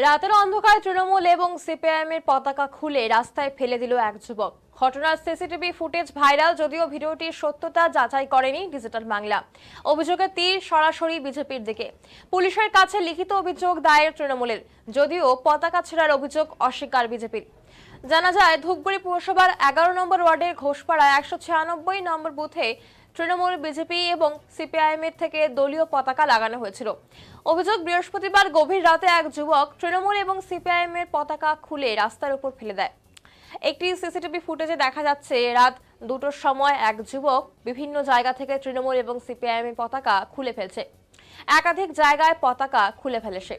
রাতের অন্ধকারে তৃণমূল এবং সিপিআইএম এর পতাকা খুলে রাস্তায় ফেলে দিল এক যুবক। ঘটনার সিসিটিভি ফুটেজ ভাইরাল, যদিও ভিডিওটির সত্যতা যাচাই করেনি ডিজিটাল বাংলা। অভিযোগের তীর সরাসরি বিজেপির দিকে। পুলিশের কাছে লিখিত অভিযোগ দায়ের তৃণমূলের, যদিও পতাকা ছেঁড়ার অভিযোগ অস্বীকার বিজেপির। জানা যায়, ধূপগুড়ি পৌরসভার 11 নম্বর ওয়ার্ডের ঘোষপাড়ায় 196 নম্বর বুথে তৃণমূল, বিজেপি এবং সিপিআইএম এর থেকে দলীয় পতাকা লাগানো হয়েছিল। অভিযোগ, বৃহস্পতিবার গভীর রাতে এক যুবক তৃণমূল এবং সিপিআইএম এর পতাকা খুলে রাস্তার উপর ফেলে দেয়। একটি সিসিটিভি ফুটেজে দেখা যাচ্ছে রাত 2টোর সময় এক যুবক বিভিন্ন জায়গা থেকে তৃণমূল এবং সিপিআইএম এর পতাকা খুলে ফেলছে। একাধিক জায়গায় পতাকা খুলে ফেলে সে।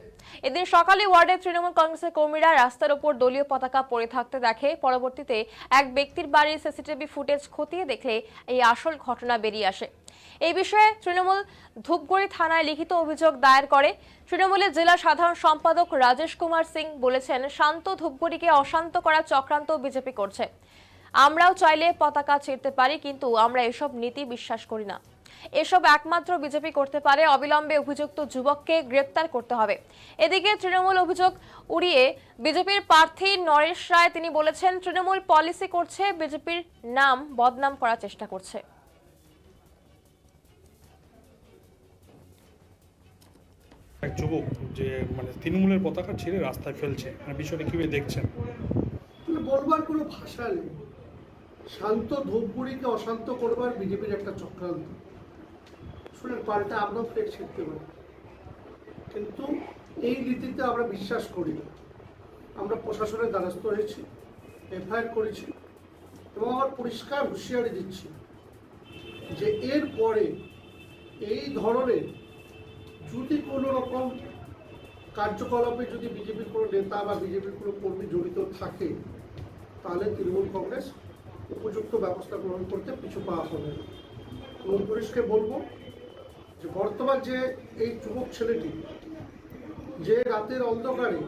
এদিন সকালে ওয়ার্ডের তৃণমূল কংগ্রেসের কর্মীরা রাস্তার উপর দলীয় পতাকা পড়ে থাকতে দেখে। পরবর্তীতে এক ব্যক্তির বাড়ির সিসিটিভি ফুটেজ খতিয়ে দেখলে এই আসল ঘটনা বেরিয়ে আসে। এই বিষয়ে তৃণমূল ধূপগুড়ি থানায় লিখিত অভিযোগ দায়ের করে। তৃণমূলের জেলা সাধারণ সম্পাদক রাজেশ কুমার সিং বলেছেন, শান্ত ধূপগুড়িকে অশান্ত করার চক্রান্ত বিজেপি করছে। আমরাও চাইলে পতাকা ছিঁড়তে পারি, কিন্তু আমরা এসব নীতি বিশ্বাস করি না। এসব একমাত্র বিজেপি করতে পারে। অবিলম্বে অভিযুক্ত যুবককে গ্রেপ্তার করতে হবে। এদিকে তৃণমূল অভিযোগ উড়িয়ে বিজেপির প্রার্থী নরেশ রায় তিনি বলেছেন, তৃণমূল পলিসি করছে, বিজেপির নাম বদনাম করার চেষ্টা করছে। এক যুবক যে তৃণমূলের পতাকা ছেড়ে রাস্তায় ফেলছে, বিষয়টা কিভাবে দেখছেন? বলবার কোনো ভাষা নেই। শান্ত ধূপগুড়িকে অশান্ত করবার বিজেপির একটা চক্রান্ত। শুনে পাল্টা আমরাও ফ্লেট ছিঁড়তে পারি, কিন্তু এই নীতিতে আমরা বিশ্বাস করি না। আমরা প্রশাসনের দ্বারস্থ হয়েছি, এফআইআর করেছি এবং আমার পরিষ্কার হুঁশিয়ারি দিচ্ছি যে এর পরে এই ধরনের যদি কোনো রকম কার্যকলাপে যদি বিজেপির কোনো নেতা বা বিজেপির কোনো কর্মী জড়িত থাকে, তাহলে তৃণমূল কংগ্রেস উপযুক্ত ব্যবস্থা গ্রহণ করতে পিছু পাওয়া হবে না। এবং পুলিশকে বলবো যে বর্তমান যে এই যুবক ছেলেটি যে রাতের অন্ধকারে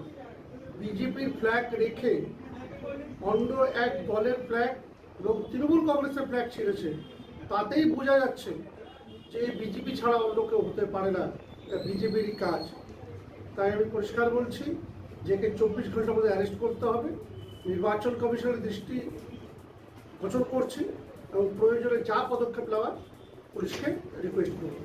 বিজেপির ফ্ল্যাগ রেখে অন্য এক দলের ফ্ল্যাগ এবং তৃণমূল কংগ্রেসের ফ্ল্যাগ ছেড়েছে, তাতেই বোঝা যাচ্ছে যে বিজেপি ছাড়া অন্য কেউ হতে পারে না, এটা বিজেপিরই কাজ। তাই আমি পরিষ্কার বলছি যে একে 24 ঘন্টার মধ্যে অ্যারেস্ট করতে হবে। নির্বাচন কমিশনের দৃষ্টি গোচর করছি এবং প্রয়োজনে যা পদক্ষেপ নেওয়ার পুলিশকে রিকোয়েস্ট করব।